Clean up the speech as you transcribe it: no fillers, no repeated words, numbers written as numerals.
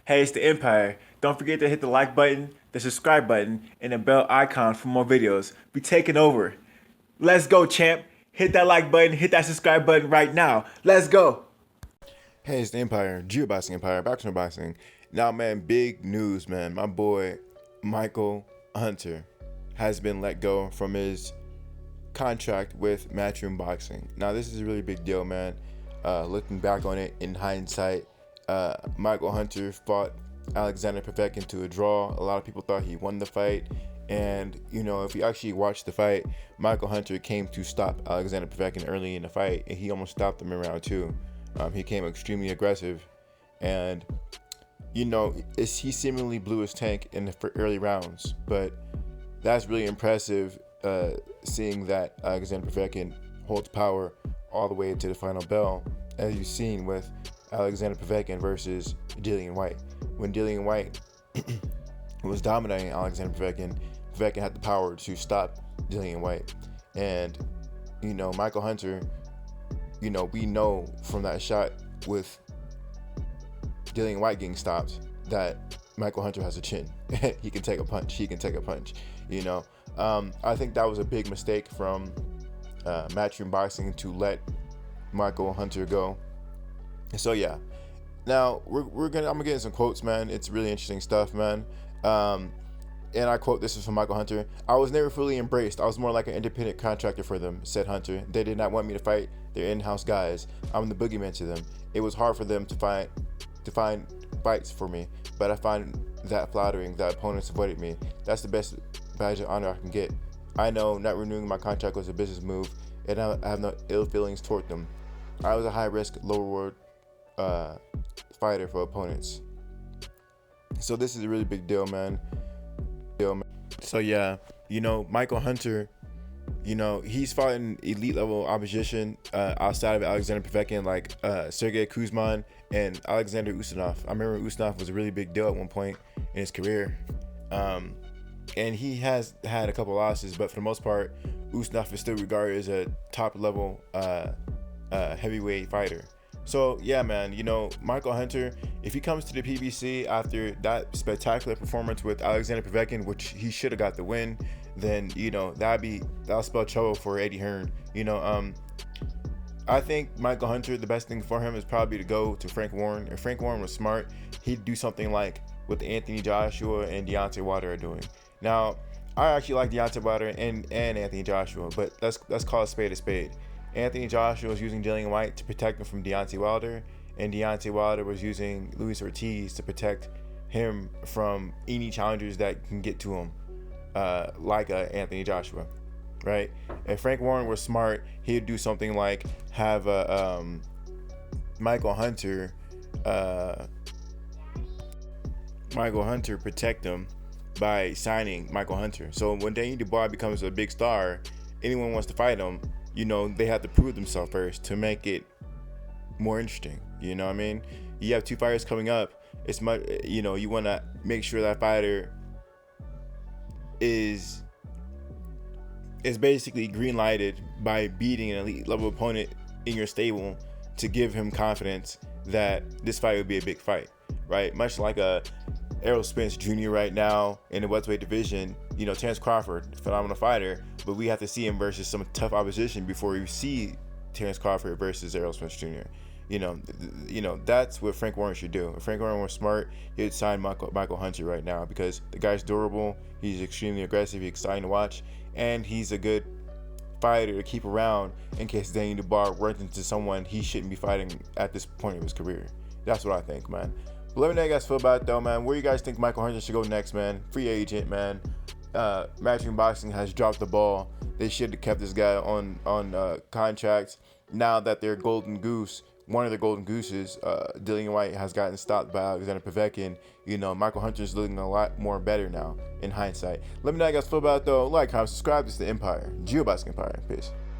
Hey, it's the Empire. Don't forget to hit the like button, the subscribe button, and the bell icon for more videos. We taking over. Let's go, champ. Hit that like button, hit that subscribe button right now. Let's go. Hey, it's the Empire, Geoboxing Empire, Boxing Boxing. Now, man, big news, man. My boy, Michael Hunter, has been let go from his contract with Matchroom Boxing. Now, this is a really big deal, man. Looking back on it in hindsight, Michael Hunter fought Alexander Povetkin to a draw. A lot of people thought he won the fight. And, if you actually watch the fight, Michael Hunter came to stop Alexander Povetkin early in the fight, and he almost stopped him in round two. He came extremely aggressive, and he seemingly blew his tank in the early rounds. But that's really impressive, seeing that Alexander Povetkin holds power all the way to the final bell, as you've seen with Alexander Povetkin versus Dillian Whyte. When Dillian Whyte was dominating Alexander Povetkin, Povetkin had the power to stop Dillian Whyte, and Michael Hunter. We know from that shot with Dillian Whyte getting stopped that Michael Hunter has a chin. He can take a punch. I think that was a big mistake from Matchroom Boxing to let Michael Hunter go. So yeah, now I'm gonna get in some quotes, man. It's really interesting stuff, man. And I quote, this is from Michael Hunter. "I was never fully embraced. I was more like an independent contractor for them," said Hunter. "They did not want me to fight their in-house guys. I'm the boogeyman to them. It was hard for them to find fights for me, but I find that flattering that opponents avoided me. That's the best badge of honor I can get. I know not renewing my contract was a business move, and I have no ill feelings toward them. I was a high-risk, low-reward fighter for opponents." So this is a really big deal, man. So yeah, Michael Hunter, he's fought in elite level opposition outside of Alexander Povetkin, like Sergey Kuzman and Alexander Usanov. I remember Usanov was a really big deal at one point in his career, and he has had a couple losses, but for the most part, Usanov is still regarded as a top level heavyweight fighter. So yeah, man, Michael Hunter, if he comes to the PBC after that spectacular performance with Alexander Povetkin, which he should have got the win, then that'll spell trouble for Eddie Hearn. I think Michael Hunter, the best thing for him is probably to go to Frank Warren. If Frank Warren was smart, he'd do something like what Anthony Joshua and Deontay Wilder are doing. Now, I actually like Deontay Wilder and Anthony Joshua, but let's call a spade a spade. Anthony Joshua was using Dillian Whyte to protect him from Deontay Wilder, and Deontay Wilder was using Luis Ortiz to protect him from any challengers that can get to him, like Anthony Joshua, right? If Frank Warren was smart, he'd do something like have Michael Hunter protect him by signing Michael Hunter. So when Daniel Dubois becomes a big star, anyone wants to fight him, they have to prove themselves first to make it more interesting. You know what I mean? You have two fighters coming up. It's much, you want to make sure that fighter is basically green lighted by beating an elite level opponent in your stable to give him confidence that this fight would be a big fight, right? Much like Errol Spence Jr. right now in the welterweight division. Terence Crawford, phenomenal fighter, but we have to see him versus some tough opposition before we see Terence Crawford versus Errol Spence Jr. That's what Frank Warren should do. If Frank Warren was smart, he'd sign Michael Hunter right now, because the guy's durable, he's extremely aggressive, he's exciting to watch, and he's a good fighter to keep around in case Daniel Dubois runs into someone he shouldn't be fighting at this point of his career. That's what I think, man. But let me know how you guys feel about it, though, man. Where you guys think Michael Hunter should go next, man? Free agent, man. Matchroom Boxing has dropped the ball. They should have kept this guy on contract. Now that their golden goose, one of their golden gooses, Dillian Whyte, has gotten stopped by Alexander Povetkin, Michael Hunter's looking a lot more better now in hindsight. Let me know how you guys feel about it, though. Like, comment, subscribe. This is the Empire, Geoboxing Empire. Peace.